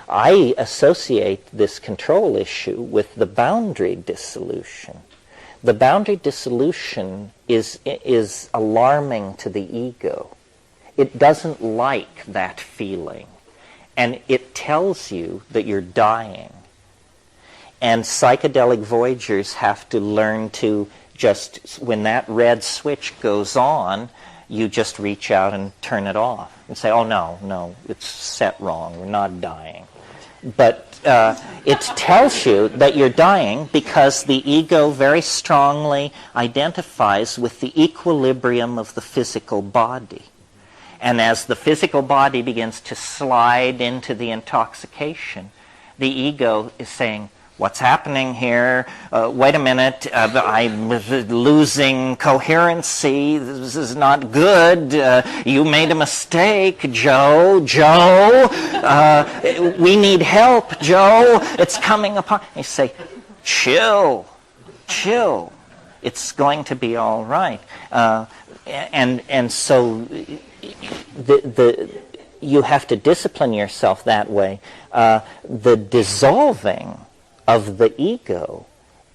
I associate this control issue with the boundary dissolution. The boundary dissolution is alarming to the ego. It doesn't like that feeling, and it tells you that you're dying. And psychedelic voyagers have to learn to just, when that red switch goes on, you just reach out and turn it off and say, oh no, it's set wrong, we're not dying. But it tells you that you're dying because the ego very strongly identifies with the equilibrium of the physical body. And as the physical body begins to slide into the intoxication, the ego is saying, what's happening here? Wait a minute, I'm losing coherency. This is not good. You made a mistake, Joe. We need help, Joe. It's coming upon. You say, chill. It's going to be all right. And so you have to discipline yourself that way. The dissolving of the ego,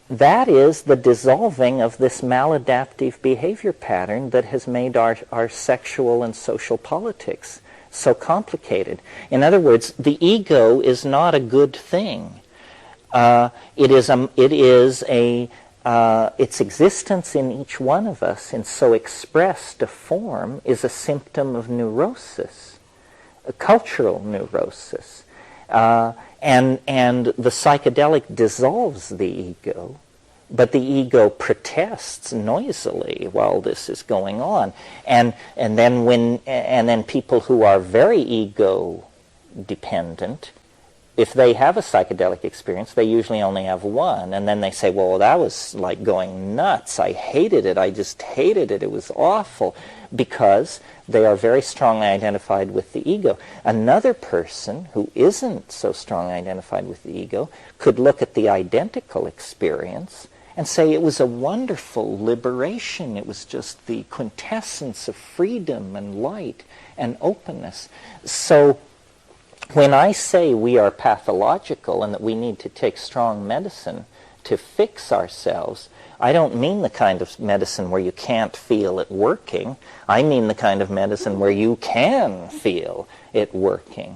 that is the dissolving of this maladaptive behavior pattern that has made our sexual and social politics so complicated. In other words, the ego is not a good thing. Its existence in each one of us, in so expressed a form, is a symptom of neurosis, a cultural neurosis. And the psychedelic dissolves the ego, but the ego protests noisily while this is going on. And then people who are very ego dependent, if they have a psychedelic experience, they usually only have one, and then they say, well, that was like going nuts. I hated it. I just hated it. It was awful, because they are very strongly identified with the ego. Another person who isn't so strongly identified with the ego could look at the identical experience and say it was a wonderful liberation. It was just the quintessence of freedom and light and openness. So when I say we are pathological and that we need to take strong medicine to fix ourselves, I don't mean the kind of medicine where you can't feel it working. I mean the kind of medicine where you can feel it working.